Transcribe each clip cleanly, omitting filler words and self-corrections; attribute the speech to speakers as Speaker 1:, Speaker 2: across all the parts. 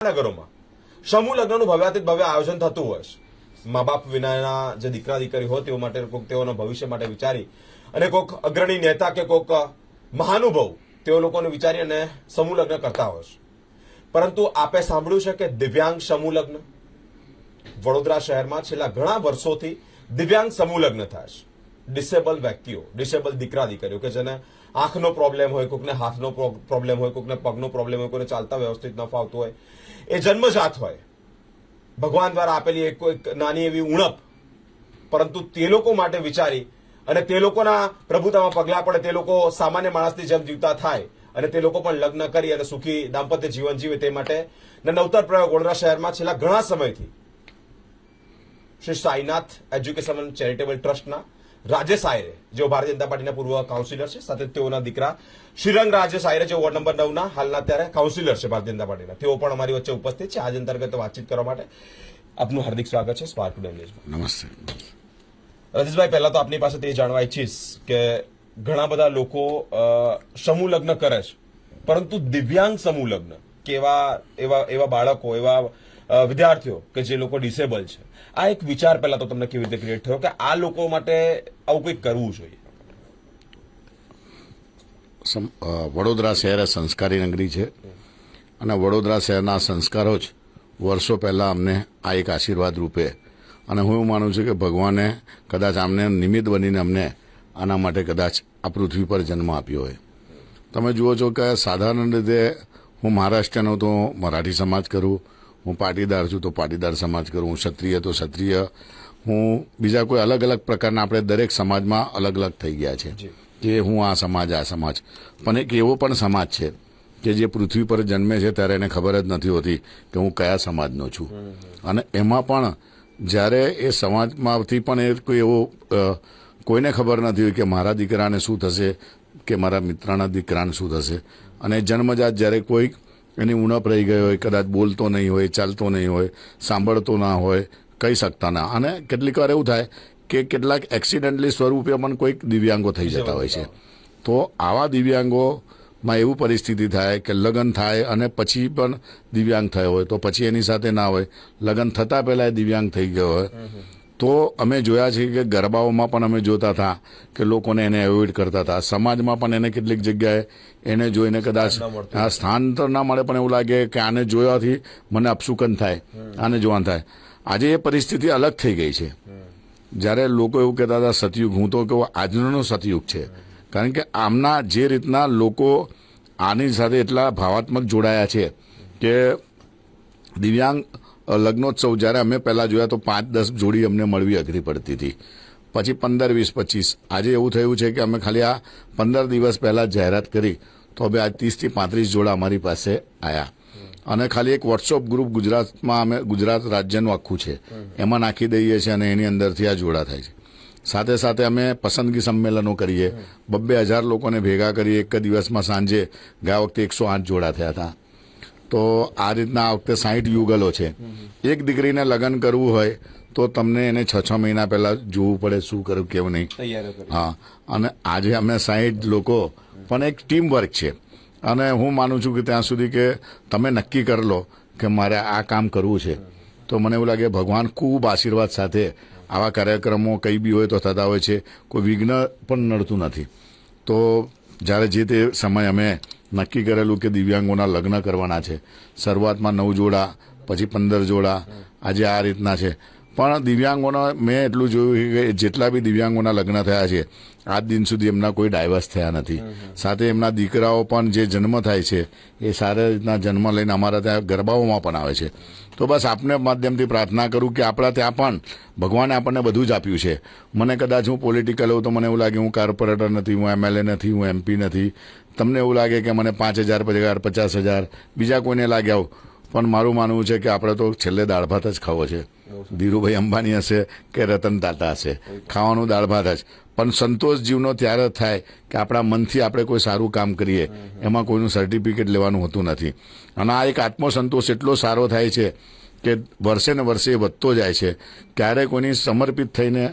Speaker 1: નગરોમાં સમૂહ લગ્નનું ભવ્યાતીત ભવ્ય આયોજન થતું હોય છે. મા બાપ વિનાના જે દીકરા દીકરી હોય તેઓ માટે કોઈક તેઓના ભવિષ્ય માટે વિચારી અને કોઈક અગ્રણી નેતા કે કોઈક મહાનુભાવ તેઓ લોકોને વિચારી અને સમૂહ લગ્ન કરતા હોય છે. પરંતુ આપે સાંભળ્યું છે કે દિવ્યાંગ સમૂહ લગ્ન વડોદરા શહેરમાં છેલ્લા ઘણા વર્ષોથી દિવ્યાંગ સમૂહ લગ્ન થાય છે. ડિસેબલ વ્યક્તિઓ, ડિસેબલ દીકરા દીકરીઓ કે જેને આંખનો પ્રોબ્લેમ હોય, કોઈકને હાથનો પ્રોબ્લેમ હોય, કોઈકને પગનો પ્રોબ્લેમ હોય, કોઈને ચાલતા વ્યવસ્થિત ન ફાવતું હોય, એ જન્મજાત હોય, ભગવાન દ્વારા આપેલી એક નાની એવી ઉણપ, પરંતુ તે લોકો માટે વિચારી અને તે લોકોના પ્રભુતામાં પગલા પડે, તે લોકો સામાન્ય માણસની જેમ જીવતા થાય અને તે લોકો પણ લગ્ન કરી અને સુખી દાંપત્ય જીવન જીવે તે માટે નવતર પ્રયોગ વડોદરા શહેરમાં છેલ્લા ઘણા સમયથી શ્રી સાઈનાથ એજ્યુકેશન ચેરિટેબલ ટ્રસ્ટના રાજેશ આયરે, જેઓ ભારતીય જનતા પાર્ટીના પૂર્વ કાઉન્સિલર છે, સાથે તેઓના દીકરા શ્રીરંગ રાજેશ આયરે, જેઓ વોર્ડ નંબર 9 ના હાલના અત્યારે કાઉન્સિલર છે ભારતીય જનતા પાર્ટીના, તેઓ પણ અમારી વચ્ચે ઉપસ્થિત છે. આજ અંતર્ગત વાતચીત કરવા માટે આપનું હાર્દિક સ્વાગત છે સ્પાર્ક ટુડે ન્યૂઝમાં.
Speaker 2: નમસ્તે
Speaker 1: રજેશભાઈ, પહેલા તો આપની પાસે તે જાણવા ઈચ્છીશ કે ઘણા બધા લોકો સમૂહ લગ્ન કરે છે, પરંતુ દિવ્યાંગ સમૂહ લગ્ન એવા બાળકો, એવા વિદ્યાર્થીઓ કે જે લોકો ડિસેબલ છે, આ એક વિચાર પહેલા તો તમને કેવી રીતે ક્રિએટ થયો કે આ લોકો માટે આવું કંઈક કરવું જોઈએ?
Speaker 2: વડોદરા શહેર એ સંસ્કારી નગરી છે અને વડોદરા શહેરના સંસ્કારો જ વર્ષો પહેલા અમને આ એક આશીર્વાદ રૂપે, અને હું એવું માનું છું કે ભગવાને કદાચ આમને નિમિત્ત બનીને અમને આના માટે કદાચ આ પૃથ્વી પર જન્મ આપ્યો હોય. તમે જુઓ છો કે સાધારણ રીતે હું મહારાષ્ટ્રનો તો મરાઠી સમાજ કરું, હું પાટીદાર છું તો પાટીદાર સમાજ કરું, હું ક્ષત્રિય તો ક્ષત્રિય, હું બીજા કોઈ અલગ અલગ પ્રકારના આપણે દરેક સમાજમાં અલગ અલગ થઈ ગયા છે કે હું આ સમાજ. પણ એક એવો પણ સમાજ છે કે જે પૃથ્વી પર જન્મે છે ત્યારે એને ખબર જ નથી હોતી કે હું કયા સમાજનો છું. અને એમાં પણ જ્યારે એ સમાજમાંથી પણ એ કોઈ એવો કોઈને ખબર નથી હોય કે મારા દીકરાને શું થશે કે મારા મિત્રના દીકરાને શું થશે. અને જન્મજાત જ્યારે કોઈક એની ઉણપ રહી ગઈ હોય, કદાચ બોલતો નહીં હોય, ચાલતો નહીં હોય, સાંભળતો ના હોય, કહી શકતા ના, અને કેટલીક વાર એવું થાય કે કેટલાક એક્સિડન્ટલી સ્વરૂપે પણ કોઈક દિવ્યાંગો થઈ જતા હોય છે. તો આવા દિવ્યાંગોમાં એવું પરિસ્થિતિ થાય કે લગ્ન થાય અને પછી પણ દિવ્યાંગ થયો હોય, તો પછી એની સાથે ના હોય, લગ્ન થતાં પહેલાં એ દિવ્યાંગ થઈ ગયો હોય, તો અમે જોયા છે કે ગરબાઓમાં પણ અમે જોતા હતા કે લોકોને એને એવોઇડ કરતા હતા. સમાજમાં પણ એને કેટલીક જગ્યાએ એને જોઈને કદાચ આ સ્થાન તો ના મળે, પણ એવું લાગે કે આને જોવાથી મને અપશુકન થાય, આને જોવાનું થાય. આજે એ પરિસ્થિતિ અલગ થઈ ગઈ છે. જ્યારે લોકો એવું કહેતા હતા સતયુગ, હું તો કહું આજનો સતયુગ છે. કારણ કે આમના જે રીતના લોકો આની સાથે એટલા ભાવાત્મક જોડાયા છે કે દિવ્યાંગ લગ્નોત્સવ જ્યારે અમે પહેલાં જોયા તો 5-10 જોડી અમને મળવી અઘરી પડતી હતી, પછી 15, 20, 25. આજે એવું થયું છે કે અમે ખાલી આ 15 દિવસ પહેલાં જાહેરાત કરી તો હવે આજ 30 થી 35 જોડા અમારી પાસે આવ્યા. અને ખાલી એક વોટ્સઅપ ગ્રુપ ગુજરાતમાં અમે ગુજરાત રાજ્યનું આખું છે એમાં નાખી દઈએ છીએ અને એની અંદરથી આ જોડા થાય છે. સાથે સાથે અમે પસંદગી સંમેલનો કરીએ, 2,000 લોકોને ભેગા કરીએ એક દિવસમાં. સાંજે ગયા વખતે 108 જોડા થયા હતા. તો આ રીતના આ વખતે 60 યુગલો છે. એક દીકરીને લગ્ન કરવું હોય તો તમને એને 6 મહિના પહેલા જોવું પડે શું કરવું કેવું નહીં. હા, અને આજે અમે 60 લોકો પણ એક ટીમ વર્ક છે. અને હું માનું છું કે ત્યાં સુધી કે તમે નક્કી કરી લો કે મારે આ કામ કરવું છે, તો મને એવું લાગે ભગવાન ખૂબ આશીર્વાદ સાથે આવા કાર્યક્રમો કંઈ બી હોય તો થતા હોય છે, કોઈ વિઘ્ન પણ નડતું નથી. તો જ્યારે જે તે સમય અમે નક્કી કરેલું કે દિવ્યાંગોના લગ્ન કરવાના છે, શરૂઆતમાં 9 જોડા, પછી 15 જોડા, આજે આ રીતના છે. પણ દિવ્યાંગોના મેં એટલું જોયું કે જેટલા બી દિવ્યાંગોના લગ્ન થયા છે આજ દિન સુધી એમના કોઈ ડાયવર્સ થયા નથી. સાથે એમના દીકરાઓ પણ જે જન્મ થાય છે એ સારી રીતના જન્મ લઈને અમારા ત્યાં ગરબાઓમાં પણ આવે છે. તો બસ આપને માધ્યમથી પ્રાર્થના કરું કે આપણા ત્યાં પણ ભગવાને આપણને બધું જ આપ્યું છે. મને કદાચ હું પોલિટિકલ હોઉં તો મને એવું લાગે હું કોર્પોરેટર નથી, હું MLA નથી, હું MP નથી. તમને એવું લાગે કે મને 5,000 પગાર, 50,000 બીજા કોઈને લાગ્યા હોય, પણ મારું માનવું છે કે આપણે તો છેલ્લે દાળ ભાત જ ખાવો છે. ધીરુભાઈ અંબાણી હશે કે રતન ટાટા હશે, ખાવાનું દાળ ભાત જ. પણ સંતોષ જીવનો ત્યારે થાય કે આપણા મનથી આપણે કોઈ સારું કામ કરીએ, એમાં કોઈનું સર્ટિફિકેટ લેવાનું હોતું નથી. અને આ એક આત્મસંતોષ એટલો સારો થાય છે કે વર્ષે ને વર્ષે વધતો જાય છે. ક્યારે કોઈની સમર્પિત થઈને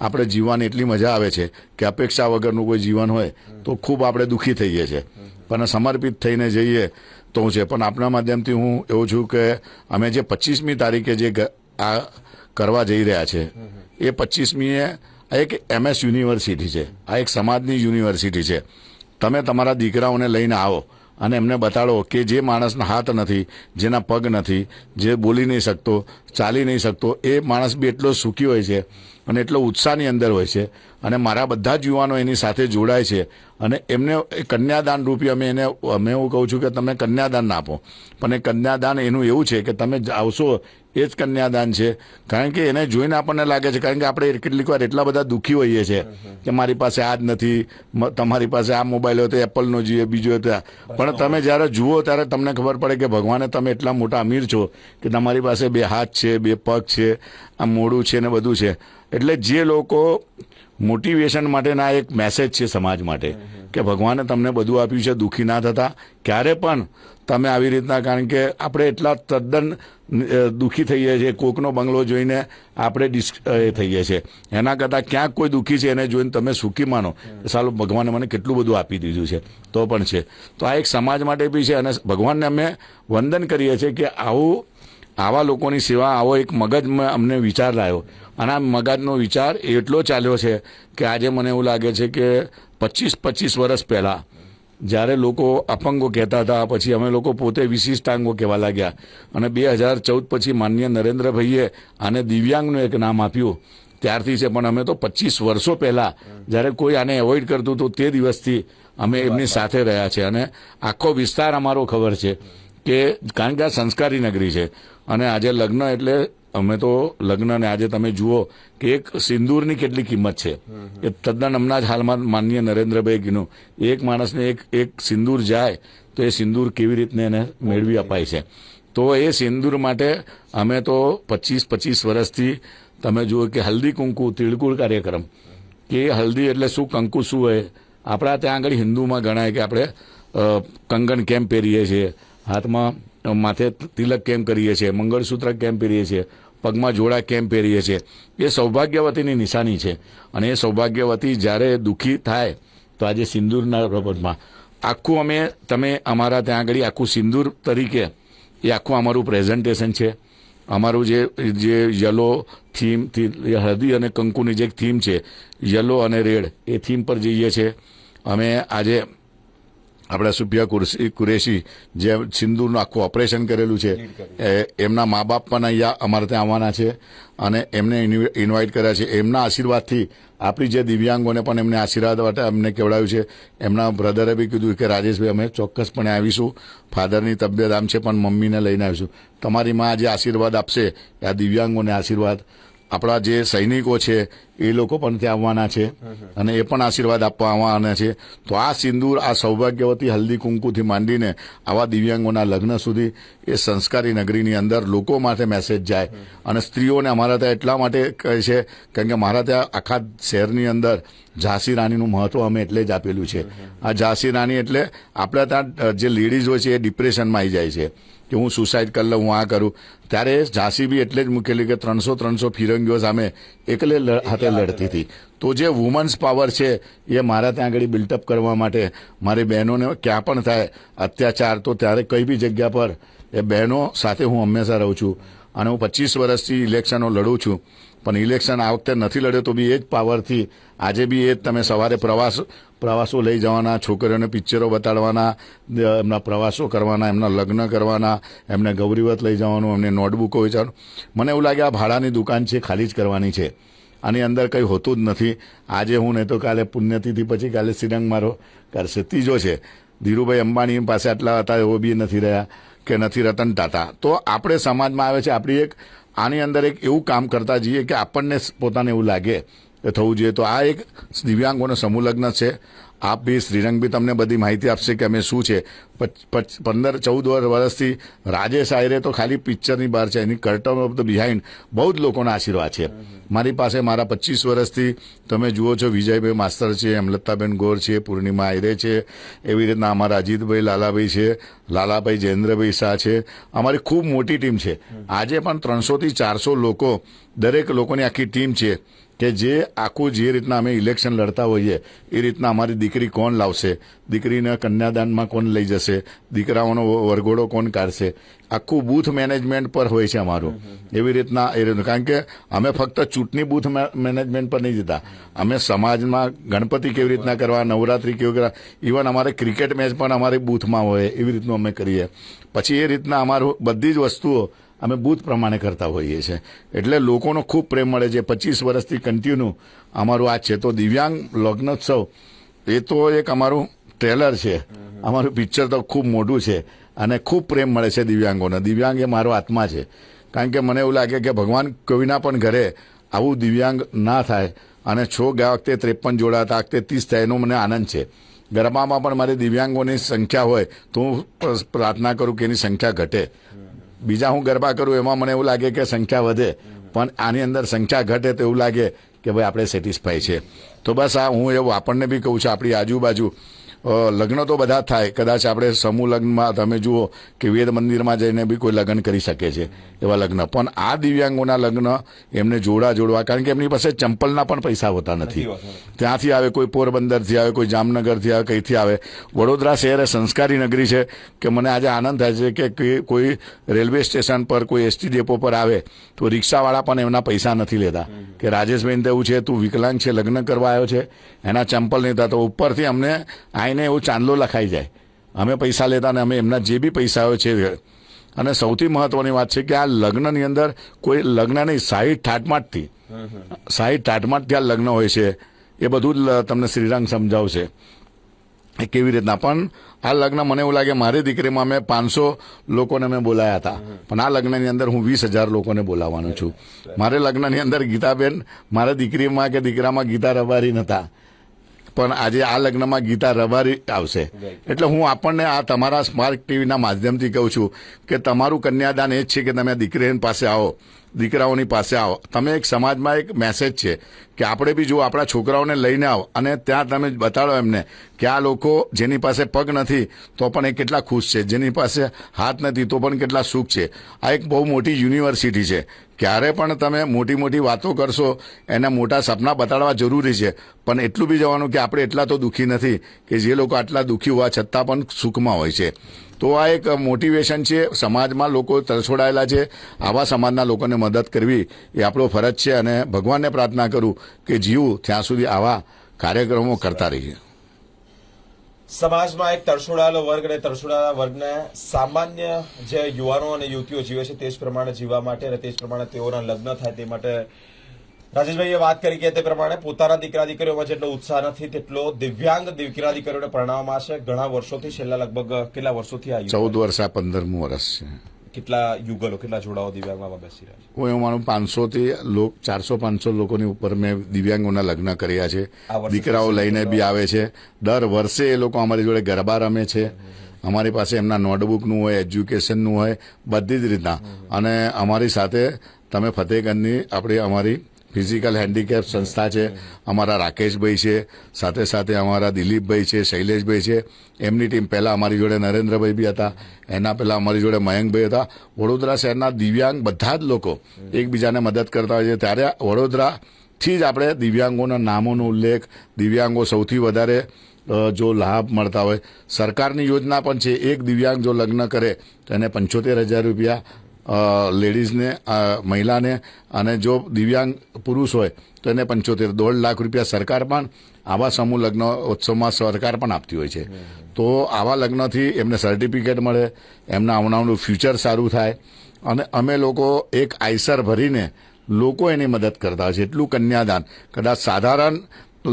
Speaker 2: આપણે જીવવાની એટલી મજા આવે છે કે અપેક્ષા વગરનું કોઈ જીવન હોય તો ખૂબ આપણે દુઃખી થઈએ છીએ. પણ સમર્પિત થઈને જઈએ તો છે. પણ આપના માધ્યમથી હું એવું છું કે અમે જે 25મી તારીખે જે આ કરવા જઈ રહ્યા છે એ 25મીએ આ એક MS યુનિવર્સિટી છે, આ એક સમાજની યુનિવર્સિટી છે. તમે તમારા દીકરાઓને લઈને આવો અને એમને બતાડો કે જે માણસના હાથ નથી, જેના પગ નથી, જે બોલી નહીં શકતો, ચાલી નહીં શકતો, એ માણસ બી એટલો સુખી હોય છે અને એટલો ઉત્સાહની અંદર હોય છે. અને મારા બધા જ યુવાનો એની સાથે જોડાય છે અને એમને કન્યાદાન રૂપી અમે એવું કહું છું કે તમે કન્યાદાન ના આપો, પણ એ કન્યાદાન એનું એવું છે કે તમે આવશો એ જ કન્યાદાન છે. કારણ કે એને જોઈને આપણને લાગે છે, કારણ કે આપણે કેટલીક વાર એટલા બધા દુઃખી હોઈએ છીએ કે મારી પાસે આ જ નથી, તમારી પાસે આ મોબાઈલ હોય તો એપલનો જોઈએ, બીજો હોય તો, પણ તમે જ્યારે જુઓ ત્યારે તમને ખબર પડે કે ભગવાને તમે એટલા મોટા અમીર છો કે તમારી પાસે 2 હાથ છે, 2 પગ છે, આ મોઢું છે ને બધું છે. એટલે જે લોકો મોટિવેશન માટેના એક મેસેજ છે સમાજ માટે કે ભગવાને તમને બધું આપ્યું છે, દુઃખી ના થતા ક્યારે પણ તમે આવી રીતના. કારણ કે આપણે એટલા તદ્દન દુઃખી થઈએ છીએ, કોકનો બંગલો જોઈને આપણે થઈએ છીએ, એના કરતાં ક્યાંક કોઈ દુઃખી છે એને જોઈને તમે સુખી માનો સાલું ભગવાને મને કેટલું બધું આપી દીધું છે તો પણ છે. તો આ એક સમાજ માટે બી છે અને ભગવાનને અમે વંદન કરીએ છીએ કે આવા લોકોની સેવા, આવો એક મગજમાં અમને વિચાર લાવ્યો અને આ મગજનો વિચાર એટલો ચાલ્યો છે કે આજે મને એવું લાગે છે કે 25 વર્ષ પહેલાં જ્યારે લોકો અપંગો કહેતા હતા, પછી અમે લોકો પોતે વિશિષ્ટાંગો કહેવા લાગ્યા અને 2014 પછી માનનીય નરેન્દ્રભાઈએ આને દિવ્યાંગનું એક નામ આપ્યું ત્યારથી છે. પણ અમે તો 25 વર્ષો પહેલાં જ્યારે કોઈ આને એવોઇડ કરતું હતું તે દિવસથી અમે એમની સાથે રહ્યા છે અને આખો વિસ્તાર અમારો ખબર છે કે કારણ કે આ સંસ્કારી નગરી છે. અને આજે લગ્ન એટલે અમે તો લગ્નને આજે તમે જુઓ કે એક સિંદૂરની કેટલી કિંમત છે એ તદ્દન હમણાં જ હાલમાં માનનીય નરેન્દ્રભાઈ કીધું, એક માણસને એક સિંદૂર જાય તો એ સિંદૂર કેવી રીતને એને મેળવી અપાય છે. તો એ સિંદૂર માટે અમે તો 25 વર્ષથી તમે જુઓ કે હલ્દી કુંકુ તિળકુળ કાર્યક્રમ, કે હલ્દી એટલે શું, કંકુ શું હોય, આપણા ત્યાં આગળ હિન્દુમાં ગણાય કે આપણે કંગણ કેમ પહેરીએ છીએ, હાથમાં માથે તિલક કેમ કરીએ છીએ, મંગળસૂત્ર કેમ પહેરીએ છીએ, પગમાં જોડા કેમ પહેરીએ છીએ, એ સૌભાગ્યવતીની નિશાની છે. અને એ સૌભાગ્યવતી જ્યારે દુઃખી થાય તો આજે સિંદૂરના બાબતમાં આખું તમે અમારા ત્યાં આગળ આખું સિંદૂર તરીકે એ આખું અમારું પ્રેઝન્ટેશન છે. અમારું જે યલો થીમ, હળદી અને કંકુની જે થીમ છે યલો અને રેડ, એ થીમ પર જઈએ છીએ અમે. આજે આપણા સુફિયા કુરેશી જે સિંદૂરનું આખું ઓપરેશન કરેલું છે એમના મા બાપ પણ અહીંયા અમારે ત્યાં આવવાના છે અને એમને ઇન્વાઇટ કર્યા છે. એમના આશીર્વાદથી આપણી જે દિવ્યાંગોને પણ એમને આશીર્વાદ માટે અમને કહેવડાવ્યું છે. એમના બ્રધરે બી કીધું કે રાજેશભાઈ અમે ચોક્કસપણે આવીશું, ફાધરની તબિયત આમ છે પણ મમ્મીને લઈને આવીશું. તમારી માં જે આશીર્વાદ આપશે આ દિવ્યાંગોને આશીર્વાદ, આપણા જે સૈનિકો છે એ લોકો પણ ત્યાં આવવાના છે અને એ પણ આશીર્વાદ આપવા આવવાના છે. તો આ સિંદૂર, આ સૌભાગ્યવતી હલ્દી કુંકુથી માંડીને આવા દિવ્યાંગોના લગ્ન સુધી એ સંસ્કારી નગરીની અંદર લોકો માટે મેસેજ જાય. અને સ્ત્રીઓને અમારા ત્યાં એટલા માટે કહે છે કારણ કે મારા ત્યાં આખા શહેરની અંદર ઝાંસી રાણીનું મહત્વ અમે એટલે જ આપેલું છે. આ ઝાંસી રાણી એટલે આપણા ત્યાં જે લેડીઝ હોય છે એ ડિપ્રેશનમાં આવી જાય છે કે હું સુસાઇડ કરી લઉં, હું આ કરું, ત્યારે ઝાંસી બી એટલે જ મૂકેલી કે 300 ફિરંગીઓ સામે એકલે હાથે લડતી હતી. તો જે વુમન્સ પાવર છે એ મારા ત્યાં આગળ બિલ્ટઅપ કરવા માટે મારી બહેનોને ક્યાં પણ થાય અત્યાચાર તો ત્યારે કઈ બી જગ્યા પર એ બહેનો સાથે હું હંમેશા રહું છું. અને હું 25 વર્ષથી ઇલેક્શનો લડું છું, પણ ઇલેક્શન આ વખતે નથી લડ્યો તો બી એ જ પાવરથી આજે બી એ જ તમે સવારે પ્રવાસો લઈ જવાના, છોકરીઓને પિક્ચરો બતાડવાના, એમના પ્રવાસો કરવાના, એમના લગ્ન કરવાના, એમને ગૌરીવત લઈ જવાનું, એમને નોટબુકો વેચવાનું. મને એવું લાગે આ ભાડાની દુકાન છે, ખાલી જ કરવાની છે, આની અંદર કંઈ હોતું જ નથી. આજે હું નહીં તો કાલે પુણ્યતિથિ પછી કાલે શ્રીરંગ મારો કરશે. ત્રીજો છે ધીરુભાઈ અંબાણી પાસે આટલા હતા એવો બી નથી રહ્યા કે નથી રતન ટાટા. તો આપણે સમાજમાં આવે છે આપણી એક આની અંદર એક એવું કામ કરતા જઈએ કે આપણને પોતાને એવું લાગે કે થવું જોઈએ. તો આ એક દિવ્યાંગોનો સમૂહ લગ્ન છે. આપ બી શ્રીરંગ બી તમને બધી માહિતી આપશે કે અમે શું છે. 15-14 વર્ષથી રાજેશ આયરે તો ખાલી પિક્ચરની બહાર છે, એની કર્ટન ઓફ ધ બિહાઇન્ડ બહુ જ લોકોના આશીર્વાદ છે. મારી પાસે મારા 25 વર્ષથી તમે જુઓ છો વિજયભાઈ માસ્તર છે, હેમલતાબેન ગોર છે, પૂર્ણિમા આયરે છે, એવી રીતના અમારા અજીતભાઈ લાલાભાઈ છે, લાલાભાઈ જયેન્દ્રભાઈ શાહ છે. અમારી ખૂબ મોટી ટીમ છે. આજે પણ 300થી 400 લોકો, દરેક લોકોની આખી ટીમ છે કે જે આખું જે રીતના અમે ઇલેક્શન લડતા હોઈએ એ રીતના અમારી દીકરી કોણ લાવશે, દીકરીને કન્યાદાનમાં કોણ લઈ જશે, દીકરાઓનો વરઘોડો કોણ કાઢશે, આખું બૂથ મેનેજમેન્ટ પર હોય છે અમારું. એવી રીતના કારણ કે અમે ફક્ત ચૂંટણી બૂથ મેનેજમેન્ટ પર નહીં જતા, અમે સમાજમાં ગણપતિ કેવી રીતના કરવા, નવરાત્રી કેવી કરવા, ઇવન અમારે ક્રિકેટ મેચ પણ અમારી બૂથમાં હોય એવી રીતનું અમે કરીએ. પછી એ રીતના અમારું બધી જ વસ્તુઓ અમે બૂથ પ્રમાણે કરતા હોઈએ છીએ. એટલે લોકોનો ખૂબ પ્રેમ મળે છે. 25 વર્ષથી કન્ટિન્યુ અમારું આ છે. તો દિવ્યાંગ લગ્નોત્સવ એ તો એક અમારું ટ્રેલર છે, અમારું પિક્ચર તો ખૂબ મોટું છે અને ખૂબ પ્રેમ મળે છે દિવ્યાંગોને. દિવ્યાંગ એ મારો આત્મા છે. કારણ કે મને એવું લાગે કે ભગવાન કોઈના પણ ઘરે આવું દિવ્યાંગ ના થાય. અને ગયા વખતે 53 જોડા હતા, આ વખતે 30 થાય એનો મને આનંદ છે. ગરબામાં પણ મારી દિવ્યાંગોની સંખ્યા હોય તો હું પ્રાર્થના કરું કે એની સંખ્યા ઘટે. બીજા હું ગરબા કરું એમાં મને એવું લાગે કે સંખ્યા વધે, પણ આની અંદર સંખ્યા ઘટે તો એવું લાગે કે ભાઈ આપણે સેટિસ્ફાય છે. તો બસ આ હું એવું આપણને બી કહું છું, આપણી આજુબાજુ લગ્ન તો બધા થાય. કદાચ આપણે સમૂહ લગ્નમાં તમે જુઓ કે વેદ મંદિરમાં જઈને બી કોઈ લગ્ન કરી શકે છે એવા લગ્ન, પણ આ દિવ્યાંગોના લગ્ન એમને જોડવા, કારણ કે એમની પાસે ચંપલના પણ પૈસા હોતા નથી. ત્યાંથી આવે, કોઈ પોરબંદરથી આવે, કોઈ જામનગરથી આવે, કઈથી આવે. વડોદરા શહેર એ સંસ્કારી નગરી છે કે મને આજે આનંદ થાય છે કે કોઈ રેલવે સ્ટેશન પર, કોઈ એસટી ડેપો પર આવે તો રિક્ષાવાળા પણ એમના પૈસા નથી લેતા કે રાજેશભાઈને તેવું છે, તું વિકલાંગ છે, લગ્ન કરવા આવ્યો છે, એના ચંપલ નહીં થતા. તો ઉપરથી અમને આઈને એવું ચાંદલો લખાઈ જાય, અમે પૈસા લેતા ને અમે એમના જે બી પૈસાઓ છે. અને સૌથી મહત્વની વાત છે કે આ લગ્નની અંદર કોઈ લગ્ન નહીં, 60 ઠાઠમાટથી આ લગ્ન હોય છે. એ બધું જ તમને શ્રીરંગ સમજાવશે એ કેવી રીતના. પણ આ લગ્ન મને એવું લાગે મારી દીકરીમાં મેં 500 લોકોને મેં બોલાયા હતા, પણ આ લગ્નની અંદર હું 20,000 લોકોને બોલાવવાનો છું. મારે લગ્નની અંદર ગીતાબેન, મારા દીકરીમાં કે દીકરામાં ગીતા રબારી નહોતા, પણ આજે આ લગ્નમાં ગીતા રબારી આવશે. એટલે હું આપણને આ તમારા સ્માર્ટ ટીવીના માધ્યમથી કહું છું કે તમારું કન્યાદાન એ જ છે કે તમે દીકરી પાસે આવો, દીકરાઓની પાસે આવો. તમે એક સમાજમાં એક મેસેજ છે કે આપણે બી જો આપણા છોકરાઓને લઈને આવો અને ત્યાં તમે બતાડો એમને કે આ લોકો જેની પાસે પગ નથી તો પણ એ કેટલા ખુશ છે, જેની પાસે હાથ નથી તો પણ કેટલા સુખ છે. આ એક બહુ મોટી યુનિવર્સિટી છે. ક્યારે પણ તમે મોટી મોટી વાતો કરશો, એને મોટા સપના બતાડવા જરૂરી છે, પણ એટલું બી જવાનું કે આપણે એટલા તો દુઃખી નથી કે જે લોકો આટલા દુઃખી હોવા છતાં પણ સુખમાં હોય છે. તો આ એક મોટિવેશન છે. સમાજમાં લોકો તરછોડાયેલા છે, આવા સમાજના લોકોને મદદ કરવી એ આપણો ફરજ છે. અને ભગવાનને પ્રાર્થના કરું કે જીવું ત્યાં સુધી આવા કાર્યક્રમો કરતા રહીએ.
Speaker 1: સમાજમાં એક તરછોડાયેલો વર્ગ અને તરછોડાયેલા વર્ગને સામાન્ય જે યુવાનો અને યુવતીઓ જીવે છે તે જ પ્રમાણે જીવવા માટે અને તે જ પ્રમાણે તેઓના લગ્ન થાય તે માટે રાજેશભાઈએ વાત કરી કે તે પ્રમાણે પોતાના દીકરા દીકરીઓમાં જેટલો ઉત્સાહ નથી તેટલો દિવ્યાંગ દીકરા દીકરીઓને પરણાવવામાં છે. ઘણા વર્ષોથી, છેલ્લા લગભગ કેટલા વર્ષોથી આ
Speaker 2: 14 વર્ષ, આ 15મું વર્ષ છે.
Speaker 1: કેટલા યુગલો, કેટલા જોડાઓ દિવ્યાંગમાં બેસી રહ્યા છે?
Speaker 2: હું એવું માનું 400-500 લોકોની ઉપર મેં દિવ્યાંગોના લગ્ન કર્યા છે. દીકરાઓ લઈને બી આવે છે. દર વર્ષે એ લોકો અમારી જોડે ગરબા રમે છે. અમારી પાસે એમના નોટબુકનું હોય, એજ્યુકેશનનું હોય, બધી જ રીતના. અને અમારી સાથે તમે ફતેહગંજની અમારી ફિઝિકલ હેન્ડીકેપ સંસ્થા છે, અમારા રાકેશભાઈ છે, સાથે સાથે અમારા દિલીપભાઈ છે, શૈલેષભાઈ છે. એમની ટીમ પહેલાં અમારી જોડે નરેન્દ્રભાઈ બી હતા, એના પહેલાં અમારી જોડે મયંકભાઈ હતા. વડોદરા શહેરના દિવ્યાંગ બધા જ લોકો એકબીજાને મદદ કરતા હોય છે. ત્યારે વડોદરાથી જ આપણે દિવ્યાંગોના નામોનો ઉલ્લેખ, દિવ્યાંગો સૌથી વધારે જો લાભ મળતા હોય. સરકારની યોજના પણ છે, એક દિવ્યાંગ જો લગ્ન કરે તો એને 75,000 રૂપિયા લેડીઝને, મહિલાને, અને જો દિવ્યાંગ પુરુષ હોય તો એને 1.5 લાખ રૂપિયા સરકાર પણ આવા સમૂહ લગ્ન ઉત્સવમાં સરકાર પણ આપતી હોય છે. તો આવા લગ્નથી એમને સર્ટિફિકેટ મળે, એમના આવનારનું ફ્યુચર સારું થાય. અને અમે લોકો એક આઈસર ભરીને લોકો એની મદદ કરતા હોય છે. એટલું કન્યાદાન, કદાચ સાધારણ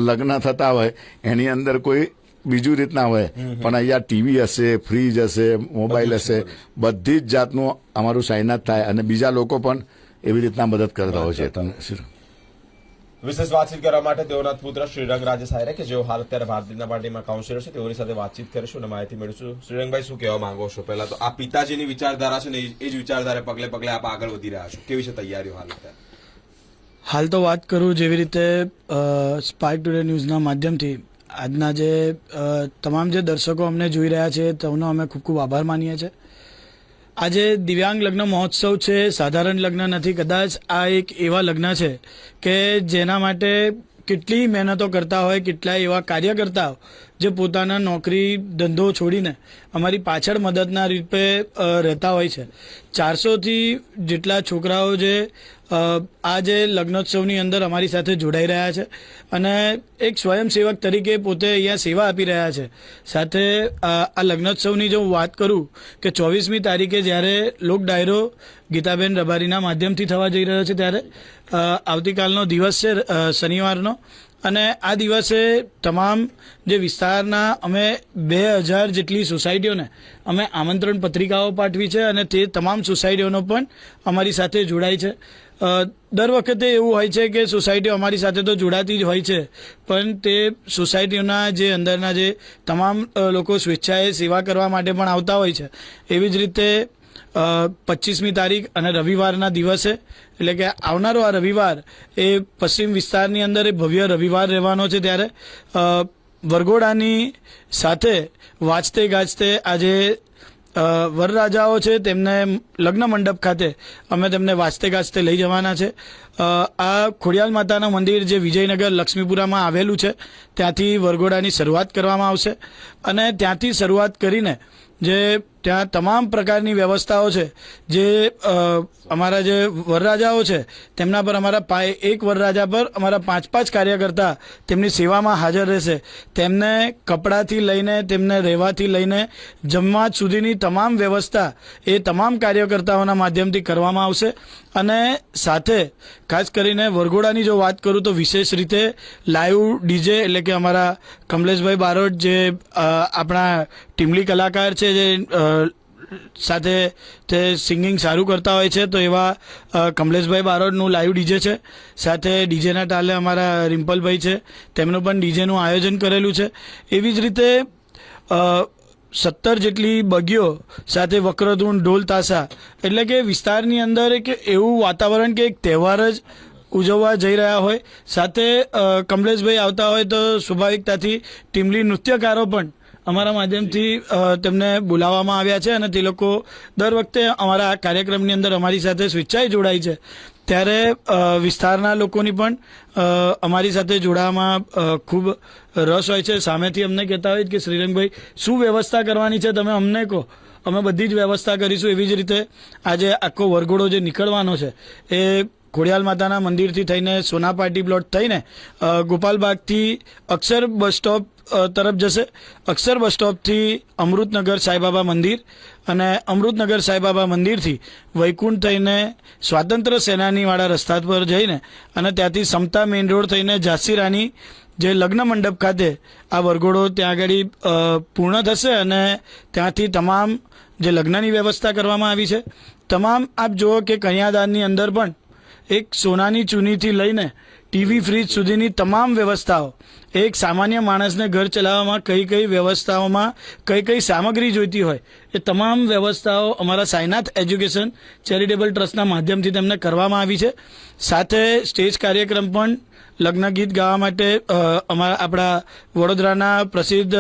Speaker 2: લગ્ન થતા હોય એની અંદર કોઈ બીજું રીતના હોય, પણ અહીંયા ટીવી હશે, ફ્રીજ હશે, મોબાઈલ હશે, બધી જ જાતનું અમારું સાઇનાત થાય અને બીજા લોકો પણ એવી રીતના મદદ કરતા હોય છે.
Speaker 1: વિશેષ વાતચીત કરવા માટે તેઓના પુત્ર શ્રીરંગ રાજેશ આયરે કે જેઓ હાલ અત્યારે ભારતીય જનતા પાર્ટીમાં કાઉન્સિલર છે, તેઓની સાથે વાતચીત કરીશું અને માહિતી મેળવીશું. શ્રીરંગભાઈ, શું કહેવા માંગો છો? પહેલા તો આ પિતાજીની વિચારધારા છે ને એ જ વિચારધારા પગલે પગલે આપ આગળ વધી રહ્યા છો. કેવી છે તૈયારીઓ
Speaker 3: હાલ તો વાત કરું જેવી રીતે સ્પાર્ક ટુડે ન્યૂઝના માધ્યમથી આજના જે તમામ જે દર્શકો અમને જોઈ રહ્યા છે તેમનો અમે ખૂબ ખૂબ આભાર માનીએ છીએ. આજે દિવ્યાંગ લગ્ન મહોત્સવ છે, સાધારણ લગ્ન નથી. કદાચ આ એક એવા લગ્ન છે કે જેના માટે કેટલી મહેનતો કરતા હોય, કેટલાય એવા કાર્ય કરતા હોય જે પોતાના નોકરી ધંધો છોડીને અમારી પાછળ મદદના રૂપે રહેતા હોય છે. 400થી જેટલા છોકરાઓ જે આ જે લગ્નોત્સવની અંદર અમારી સાથે જોડાઈ રહ્યા છે અને એક સ્વયંસેવક તરીકે પોતે અહીંયા સેવા આપી રહ્યા છે. સાથે આ લગ્નોત્સવની જો હું વાત કરું કે 24મી તારીખે જ્યારે લોક ડાયરો ગીતાબેન રબારીના માધ્યમથી થવા જઈ રહ્યો છે, ત્યારે આવતીકાલનો દિવસ છે શનિવારનો, અને આ દિવસે તમામ જે વિસ્તારના અમે 2000 જેટલી સોસાયટીઓને અમે આમંત્રણ પત્રિકાઓ પાઠવી છે અને તે તમામ સોસાયટીઓનો પણ અમારી સાથે જોડાય છે. દર વખતે એવું હોય છે કે સોસાયટીઓ અમારી સાથે તો જોડાતી જ હોય છે, પણ તે સોસાયટીઓના જે અંદરના જે તમામ લોકો સ્વેચ્છાએ સેવા કરવા માટે પણ આવતા હોય છે. એવી જ રીતે 25મી તારીખ અને રવિવારના દિવસે, એટલે કે આવનારો આ રવિવાર એ પશ્ચિમ વિસ્તારની અંદર એ ભવ્ય રવિવાર રહેવાનો છે, ત્યારે વરઘોડાની સાથે વાજતે ગાજતે આજે વરરાજાઓ છે તેમને લગ્ન મંડપ ખાતે અમે તેમને વાજતે ગાજતે લઈ જવાના છે. આ ખોડિયાલ માતાના મંદિર જે વિજયનગર લક્ષ્મીપુરામાં આવેલું છે ત્યાંથી વરઘોડાની શરૂઆત કરવામાં આવશે અને ત્યાંથી શરૂઆત કરીને જે ત્યાં તમામ પ્રકારની વ્યવસ્થાઓ છે, જે અમારા જે વરરાજાઓ છે તેમના પર અમારા એક વરરાજા પર અમારા 5 કાર્યકર્તા તેમની સેવામાં હાજર રહેશે. તેમને કપડાથી લઈને તેમને રહેવાથી લઈને જમવા સુધીની તમામ વ્યવસ્થા એ તમામ કાર્યકર્તાઓના માધ્યમથી કરવામાં આવશે. અને સાથે ખાસ કરીને વરઘોડાની જો વાત કરું તો વિશેષ રીતે લાઈવ ડીજે, એટલે કે અમારા કમલેશભાઈ બારોટ જે આપણા ટીમલી કલાકાર છે, જે સાથે તે સિંગિંગ સારું કરતા હોય છે, તો એવા કમલેશભાઈ બારોટનું લાઈવ ડીજે છે. સાથે ડીજેના તાલે અમારા રિમ્પલભાઈ છે, તેમનું પણ ડીજેનું આયોજન કરેલું છે. એવી જ રીતે 17 જેટલી બગીઓ સાથે વક્રધૂન, ઢોલ તાશા, એટલે કે વિસ્તારની અંદર એક એવું વાતાવરણ કે એક તહેવાર જ ઉજવવા જઈ રહ્યા હોય. સાથે કમલેશભાઈ આવતા હોય તો સ્વાભાવિકતાથી ટીમલી નૃત્યકારો પણ અમારા માધ્યમથી તેમને બોલાવવામાં આવ્યા છે અને તે લોકો દર વખતે અમારા આ કાર્યક્રમની અંદર અમારી સાથે સ્વેચ્છાએ જોડાય છે. ત્યારે વિસ્તારના લોકોની પણ અમારી સાથે જોડાવામાં ખૂબ રસ હોય છે. સામેથી અમને કહેતા હોય કે શ્રીરંગભાઈ શું વ્યવસ્થા કરવાની છે, તમે અમને કહો, અમે બધી જ વ્યવસ્થા કરીશું. એવી જ રીતે આજે આખો વરઘોડો જે નીકળવાનો છે એ ખોડિયાલ માતાના મંદિરથી થઈને સોના પાર્ટી પ્લોટ થઈને ગોપાલબાગથી અક્ષર બસ સ્ટોપ તરફ જશે. અક્ષર બસ સ્ટોપથી અમૃતનગર સાંઈબાબા મંદિર અને અમૃતનગર સાંઈબાબા મંદિરથી વૈકુંઠ થઈને સ્વાતંત્ર્ય સેનાનીવાળા રસ્તા પર જઈને અને ત્યાંથી સમતા મેઇન રોડ થઈને ઝાંસી રાની જે લગ્ન મંડપ ખાતે આ વરઘોડો ત્યાં આગળ પૂર્ણ થશે અને ત્યાંથી તમામ જે લગ્નની વ્યવસ્થા કરવામાં આવી છે, તમામ આપ જુઓ કે કન્યાદાનની અંદર પણ એક સોનાની ચૂનીથી લઈને ટીવી, ફ્રીજ સુધીની તમામ વ્યવસ્થાઓ, એક સામાન્ય માણસને ઘર ચલાવવામાં કઈ કઈ વ્યવસ્થાઓમાં કઈ કઈ સામગ્રી જોઈતી હોય એ તમામ વ્યવસ્થાઓ અમારા સાઈનાથ એજ્યુકેશન ચેરિટેબલ ટ્રસ્ટના માધ્યમથી તેમને કરવામાં આવી છે. સાથે સ્ટેજ કાર્યક્રમ પણ લગ્ન ગીત ગાવા માટે આપણા વડોદરાના પ્રસિદ્ધ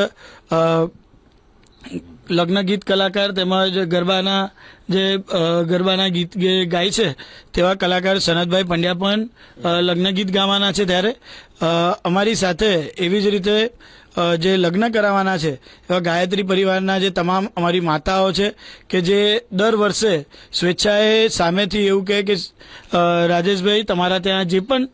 Speaker 3: લગ્ન ગીત કલાકાર તેમજ ગરબાના ગીત ગાય છે તેવા કલાકાર સનતભાઈ પંડ્યા પણ લગ્ન ગીત ગાવાના છે. ત્યારે અમારી સાથે એવી જ રીતે જે લગ્ન કરાવવાના છે એવા ગાયત્રી પરિવારના જે તમામ અમારી માતાઓ છે કે જે દર વર્ષે સ્વેચ્છાએ સામેથી એવું કહે કે રાજેશભાઈ તમારા ત્યાં જે પણ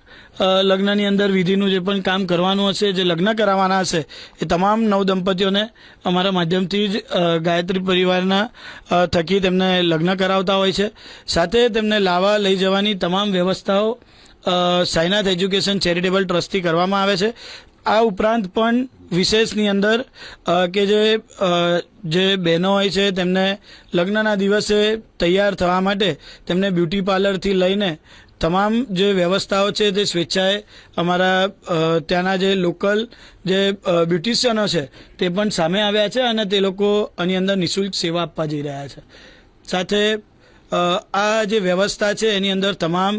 Speaker 3: લગ્નની અંદર વિધિનું જે પણ કામ કરવાનું હશે, જે લગ્ન કરાવવાના હશે, એ તમામ નવદંપતીઓને અમારા માધ્યમથી જ ગાયત્રી પરિવારના થકી તેમને લગ્ન કરાવતા હોય છે. સાથે તેમને લાવવા લઈ જવાની તમામ વ્યવસ્થાઓ સાઈનાથ એજ્યુકેશન ચેરિટેબલ ટ્રસ્ટથી કરવામાં આવે છે. આ ઉપરાંત પણ વિશેષની અંદર કે જે બહેનો હોય છે તેમને લગ્નના દિવસે તૈયાર થવા માટે તેમને બ્યુટી પાર્લરથી લઈને તમામ જે વ્યવસ્થાઓ છે તે સ્વેચ્છાએ અમારા ત્યાંના જે લોકલ જે બ્યુટિશિયનો છે તે પણ સામે આવ્યા છે અને તે લોકો આની અંદર નિઃશુલ્ક સેવા આપવા જઈ રહ્યા છે. સાથે આ જે વ્યવસ્થા છે એની અંદર તમામ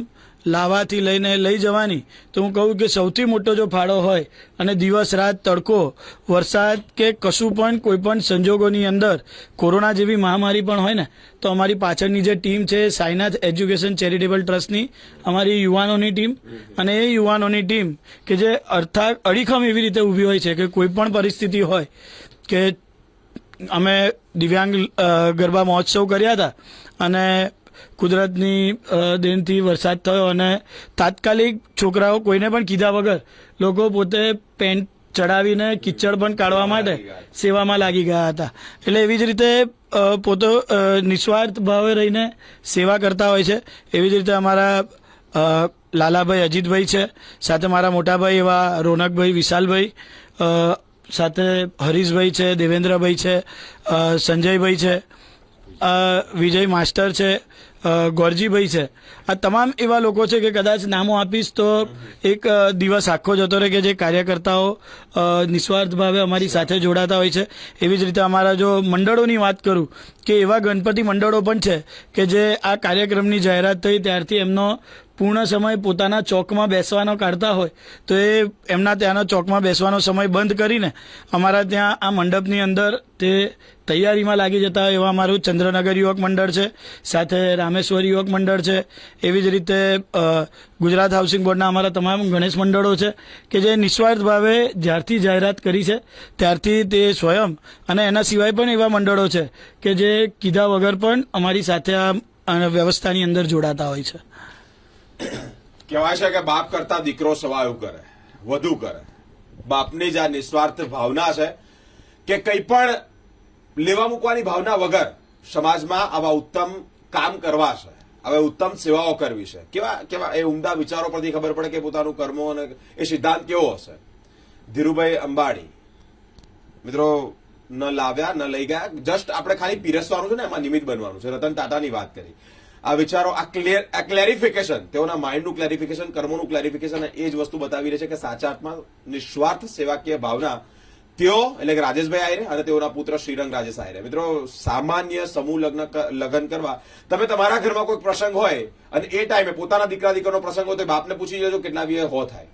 Speaker 3: લાવવાથી લઈને લઈ જવાની, તો હું કહું કે સૌથી મોટો જો ફાળો હોય અને દિવસ રાત તડકો વરસાદ કે કશું પણ કોઈ પણ સંજોગોની અંદર કોરોના જેવી મહામારી પણ હોય ને, તો અમારી પાછળની જે ટીમ છે સાઈનાથ એજ્યુકેશન ચેરિટેબલ ટ્રસ્ટની, અમારી યુવાનોની ટીમ, અને એ યુવાનોની ટીમ કે જે અડીખમ એવી રીતે ઊભી હોય છે કે કોઈ પણ પરિસ્થિતિ હોય કે અમે દિવ્યાંગ ગરબા મહોત્સવ કર્યા હતા અને કુદરતની દેનથી વરસાદ થયો અને તાત્કાલિક છોકરાઓ કોઈને પણ કીધા વગર લોકો પોતે પેન્ટ ચડાવીને કિચડ પણ કાઢવા માટે સેવામાં લાગી ગયા હતા. એટલે એવી જ રીતે પોતે નિસ્વાર્થ ભાવે રહીને સેવા કરતા હોય છે. એવી જ રીતે અમારા લાલાભાઈ અજીતભાઈ છે, સાથે મારા મોટાભાઈ એવા રોનકભાઈ, વિશાલભાઈ, સાથે હરીશભાઈ છે, દેવેન્દ્રભાઈ છે, સંજયભાઈ છે, વિજય માસ્ટર છે, ગોરજીભાઈ છે. આ તમામ એવા લોકો છે કે કદાચ નામો આપીશ તો એક દિવસ આખો જતો રહે કે જે કાર્યકર્તાઓ નિસ્વાર્થ ભાવે અમારી સાથે જોડાતા હોય છે. એવી જ રીતે અમારા જો મંડળોની વાત કરું કે એવા ગણપતિ મંડળો પણ છે કે જે આ કાર્યક્રમની જાહેરાત થઈ ત્યારથી એમનો પૂર્ણ સમય પોતાના ચોકમાં બેસવાનો કાઢતા હોય તો એ એમના ત્યાંનો ચોકમાં બેસવાનો સમય બંધ કરીને અમારા ત્યાં આ મંડપની અંદર તે તૈયારીમાં લાગી જતા હોય. એવા અમારું ચંદ્રનગર યુવક મંડળ છે, સાથે રામેશ્વર યુવક મંડળ છે. એવી જ રીતે ગુજરાત હાઉસિંગ બોર્ડના અમારા તમામ ગણેશ મંડળો છે કે જે નિસ્વાર્થ ભાવે જ્યારથી જાહેરાત કરી છે ત્યારથી તે સ્વયં, અને એના સિવાય પણ એવા મંડળો છે કે જે કીધા વગર પણ અમારી સાથે આ વ્યવસ્થાની અંદર જોડાતા હોય છે.
Speaker 1: કહેવાય છે કે બાપ કરતા દીકરો સવાયું કરે, વધુ કરે. બાપની જ આ નિસ્વાર્થ ભાવના છે કે કંઈ પણ લેવા મૂકવાની ભાવના વગર સમાજમાં આવા ઉત્તમ કામ કરવા છે, હવે ઉત્તમ સેવાઓ કરવી છે. કેવા કેવા એ ઉમદા વિચારો પરથી ખબર પડે કે પોતાનું કર્મો અને એ સિદ્ધાંત કેવો હશે. ધીરુભાઈ અંબાણી મિત્રો ન લાવ્યા ન લઈ ગયા, જસ્ટ આપણે ખાલી પીરસવાનું છે ને એમાં નિમિત્ત બનવાનું છે. રતન ટાટાની વાત કરી, આ વિચારો, આ ક્લેરિફિકેશન, તેઓના માઇન્ડનું ક્લેરિફિકેશન, કર્મોનું ક્લેરિફિકેશન એ જ વસ્તુ બતાવી રહી છે કે સાચા અર્થમાં નિસ્વાર્થ સેવાકીય ભાવના તેઓ એટલે કે રાજેશભાઈ આયરે અને તેઓના પુત્ર શ્રીરંગ રાજેશ આયરે. મિત્રો સામાન્ય સમૂહ લગ્ન કરવા, તમે તમારા ઘરમાં કોઈ પ્રસંગ હોય અને એ ટાઈમે પોતાના દીકરા દીકરાનો પ્રસંગ હોય તો બાપને પૂછી લેજો કેટલા વીએ હો થાય.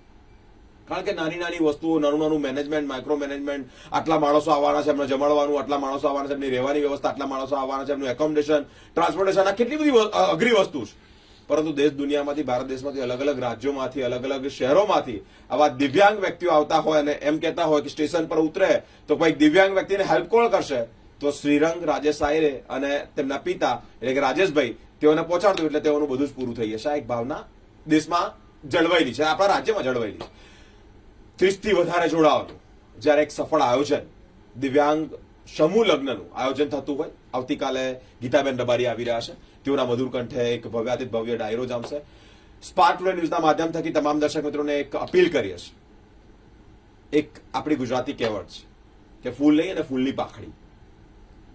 Speaker 1: કારણ કે નાની નાની વસ્તુઓ, નાનું નાનું મેનેજમેન્ટ, માઇક્રો મેનેજમેન્ટ, આટલા માણસો આવવાના છે, એમને જમાડવાનું, આટલા માણસો આવવાના છે, એમની રહેવાની વ્યવસ્થા, આટલા માણસો આવવાના છે, એમનું એકોમોડેશન, ટ્રાન્સપોર્ટેશન, આ કેટલી બધી અઘરી વસ્તુ છે. પરંતુ દેશ દુનિયામાંથી, ભારત દેશમાંથી, અલગ અલગ રાજ્યોમાંથી, અલગ અલગ શહેરોમાંથી આવા દિવ્યાંગ વ્યક્તિઓ આવતા હોય અને એમ કહેતા હોય કે સ્ટેશન પર ઉતરે તો કોઈ દિવ્યાંગ વ્યક્તિને હેલ્પ કોણ કરશે, તો શ્રીરંગ રાજેશ આયરે અને તેમના પિતા એટલે કે રાજેશભાઈ તેઓને પહોંચાડતું એટલે તેઓનું બધું જ પૂરું થઈ જશે. આ એક ભાવના દેશમાં જળવાયેલી છે, આપણા રાજ્યમાં જળવાયેલી છે. 30થી વધારે જોડાવાનું જ્યારે એક સફળ આયોજન દિવ્યાંગ સમૂહ લગ્નનું આયોજન થતું હોય. આવતીકાલે ગીતાબેન રબારી આવી રહ્યા છે, તેઓના મધુર કંઠે એક ભવ્યાતિત ભવ્ય ડાયરો જામશે. સ્પાર્ક ટુડે ન્યૂઝના માધ્યમ થકી તમામ દર્શક મિત્રોને એક અપીલ કરીએ છીએ. એક આપણી ગુજરાતી કહેવત છે કે ફૂલ લઈ અને ફૂલની પાંખડી.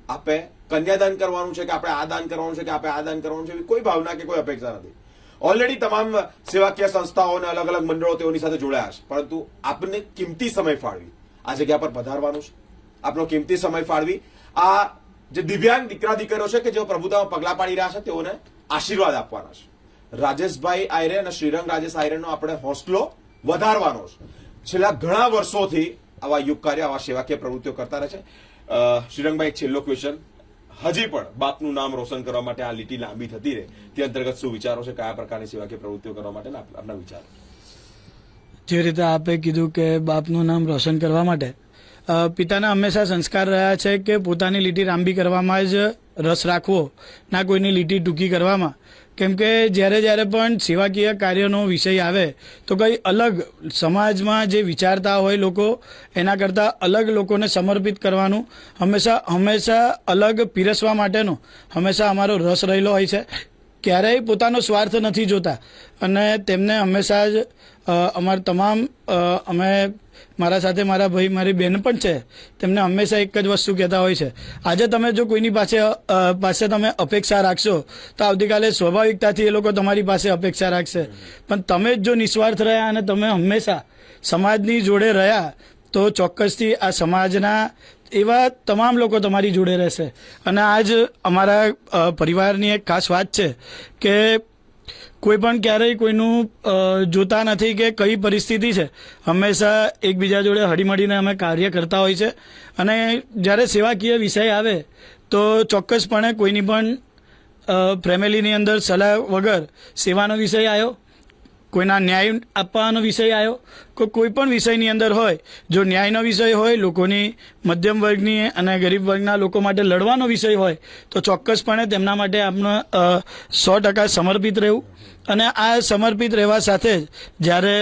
Speaker 1: આપે કન્યાદાન કરવાનું છે કે આપણે આ દાન કરવાનું છે કે આપણે આ દાન કરવાનું છે, એવી કોઈ ભાવના કે કોઈ અપેક્ષા નથી. ઓલરેડી તમામ સેવાકીય સંસ્થાઓ અને અલગ અલગ મંડળો તેઓની સાથે જોડાયા છે, પરંતુ આપને કિંમતી સમય ફાળવી આ જગ્યા પર પધારવાનું છે. આપનો કિંમતી સમય ફાળવી આ જે દિવ્યાંગ દીકરા દીકરીઓ છે કે જેઓ પ્રભુતામાં પગલા પાડી રહ્યા છે તેઓને આશીર્વાદ આપવાના છે. રાજેશભાઈ આયરે અને શ્રીરંગ રાજેશ આયરેનો આપણે હોંસલો વધારવાનો છે. છેલ્લા ઘણા વર્ષોથી આવા યુગ કાર્ય, આવા સેવાકીય પ્રવૃત્તિઓ કરતા રહે છે. શ્રીરંગભાઈ, એક છેલ્લો ક્વેશ્ચન, હજી પણ બાપનું નામ રોશન કરવા માટે આ લીટી લાંબી થતી રહે તે અંતર્ગત શું વિચારો છે, કયા પ્રકારની સેવાકીય પ્રવૃત્તિઓ કરવા માટે આપના વિચારો?
Speaker 3: જે રીતે આપે કીધું કે બાપનું નામ રોશન કરવા માટે પિતાના હંમેશા સંસ્કાર રહ્યા છે કે પોતાની લીટી લાંબી કરવામાં જ રસ રાખવો, ના કોઈની લીટી ટૂંકી કરવામાં. કેમ કે જ્યારે પણ સેવાકીય કાર્યનો વિષય આવે તો કંઈ અલગ સમાજમાં જે વિચારતા હોય લોકો એના કરતાં અલગ લોકોને સમર્પિત કરવાનું, હંમેશા અલગ પીરસવા માટેનો હંમેશા અમારો રસ રહેલો હોય છે. ક્યારેય પોતાનો સ્વાર્થ નથી જોતા અને તેમને હંમેશા જ અમારા તમામ અમે મારા સાથે મારા ભાઈ, મારી બહેન પણ છે, તેમને હંમેશા એક જ વસ્તુ કહેતા હોય છે, આજે તમે જો કોઈની પાસે તમે અપેક્ષા રાખશો તો આવતીકાલે સ્વાભાવિકતાથી એ લોકો તમારી પાસે અપેક્ષા રાખશે. પણ તમે જ જો નિસ્વાર્થ રહ્યા અને તમે હંમેશા સમાજની જોડે રહ્યા તો ચોક્કસથી આ સમાજના એવા તમામ લોકો તમારી જોડે રહેશે. અને આજ અમારા પરિવારની એક ખાસ વાત છે કે કોઈ પણ ક્યારેય કોઈનું જોતા નથી કે કઈ પરિસ્થિતિ છે. હંમેશા એકબીજા જોડે હળીમળીને અમે કાર્ય કરતા હોય છે. અને જ્યારે સેવાકીય વિષય આવે તો ચોક્કસપણે કોઈની પણ ફેમિલીની અંદર સલાહ વગર સેવાનો વિષય આવ્યો, કોઈના ન્યાય આપવાનો વિષય આવ્યો, કોઈ પણ વિષયની અંદર હોય, જો ન્યાયનો વિષય હોય, લોકોની મધ્યમ વર્ગની અને ગરીબ વર્ગના લોકો માટે લડવાનો વિષય હોય તો ચોક્કસપણે તેમના માટે આપણે 100% સમર્પિત રહેવું. અને આ સમર્પિત રહેવા સાથે જ જ્યારે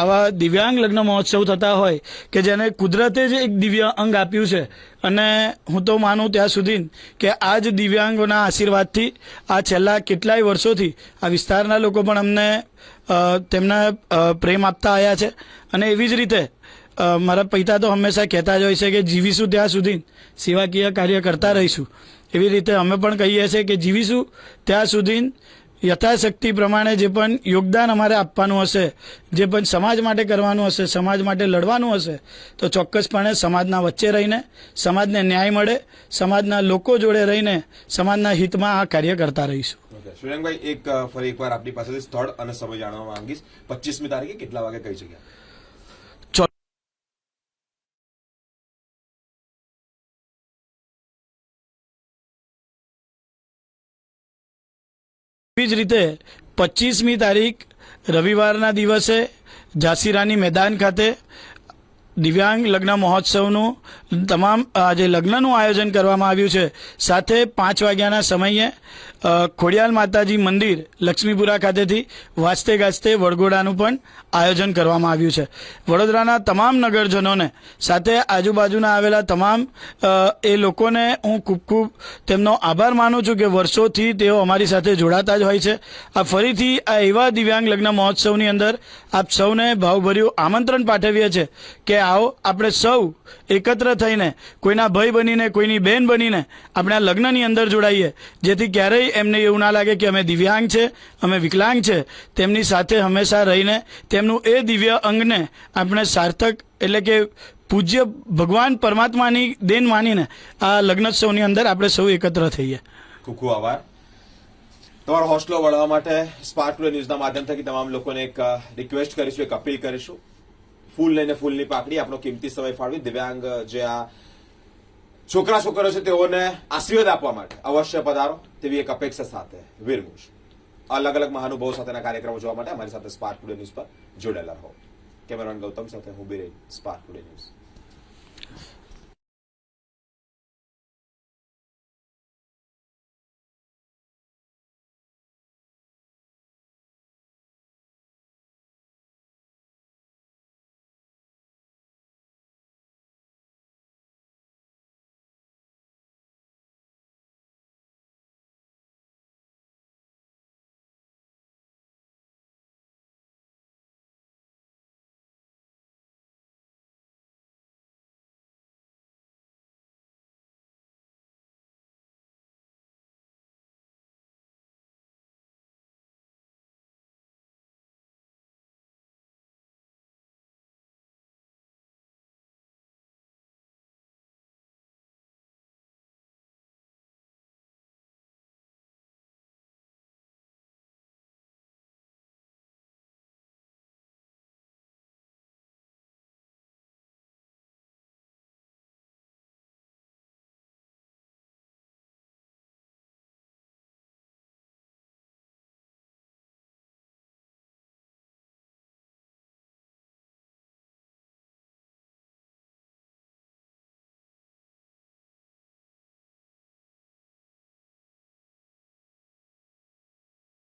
Speaker 3: આવા દિવ્યાંગ લગ્ન મહોત્સવ થતા હોય કે જેને કુદરતે જ એક દિવ્ય અંગ આપ્યું છે, અને હું તો માનું ત્યાં સુધી કે આ જ દિવ્યાંગોના આશીર્વાદથી આ છેલ્લા કેટલાય વર્ષોથી આ વિસ્તારના લોકો પણ અમને તેમના પ્રેમ આપતા આવ્યા છે. અને એવી જ રીતે મારા પિતા તો હંમેશા કહેતા જ હોય છે કે જીવીશું ત્યાં સુધી સેવાકીય કાર્ય કરતા રહીશું. એવી રીતે અમે પણ કહીએ છીએ કે જીવીશું ત્યાં સુધી યથાશક્તિ પ્રમાણે જે પણ યોગદાન અમારે આપવાનું હશે, જે પણ સમાજ માટે કરવાનું હશે, સમાજ માટે લડવાનું હશે, તો ચોક્કસપણે સમાજના વચ્ચે રહીને સમાજને ન્યાય મળે, સમાજના લોકો જોડે રહીને સમાજના હિતમાં આ કાર્ય કરતા રહીશું.
Speaker 1: શ્રીરંગભાઈ, ફરી એકવાર આપની પાસેથી સ્થળ અને સમય જાણવા માંગીશ. 25મી તારીખે કેટલા વાગે કઈ જગ્યા?
Speaker 3: એવી જ રીતે 25મી તારીખ રવિવારના દિવસે ઝાંસીરાની મેદાન ખાતે દિવ્યાંગ લગ્ન મહોત્સવનું તમામ જે લગ્નનું આયોજન કરવામાં આવ્યું છે, સાથે 5 વાગ્યાના સમયે ખોડિયાલ માતાજી મંદિર લક્ષ્મીપુરા ખાતેથી વાજતે ગાજતે વરઘોડાનું પણ આયોજન કરવામાં આવ્યું છે. વડોદરાના તમામ નગરજનોને સાથે આજુબાજુના આવેલા તમામ એ લોકોને હું ખૂબ ખૂબ તેમનો આભાર માનું છું કે વર્ષોથી તેઓ અમારી સાથે જોડાતા જ હોય છે. આ ફરીથી આ એવા દિવ્યાંગ લગ્ન મહોત્સવની અંદર આપ સૌને ભાવભર્યું આમંત્રણ પાઠવીએ છીએ કે આવો આપણે સૌ એકત્ર થઈને કોઈના ભાઈ બનીને, કોઈની બહેન બનીને આપણે આ લગ્નની અંદર જોડાઈએ, જેથી ક્યારેય એમને એવું ના લાગે કે અમે દિવ્યાંગ છે, અમે વિકલાંગ છે. તેમની સાથે હંમેશા રહીને તેમનું એ દિવ્ય અંગને આપણે સાર્થક એટલે કે પૂજ્ય ભગવાન પરમાત્માની દેન માનીને આ લગ્નોત્સવની અંદર આપણે સૌ એકત્ર થઈએ.
Speaker 1: ખૂબ ખૂબ આભાર. તમારો હોસલો વળવા માટે સ્પાર્ક ટુડે ન્યૂઝના માધ્યમ થકી તમામ લોકોને એક રિક્વેસ્ટ કરીશું, એક અપીલ કરીશું. ફૂલ લઈને ફૂલની પાકડી, આપણો કિંમતી સમય ફાળવી દિવ્યાંગ જે આ છોકરા છોકરીઓ છે તેઓને આશીર્વાદ આપવા માટે અવશ્ય પધારો તેવી એક અપેક્ષા સાથે વિરમું છું. અલગ અલગ મહાનુભાવો સાથેના કાર્યક્રમો જોવા માટે અમારી સાથે સ્પાર્ક ટુડે ન્યૂઝ પર જોડાયેલા રહો. કેમેરામેન ગૌતમ સાથે હું બિરેન, સ્પાર્ક ટુડે ન્યૂઝ.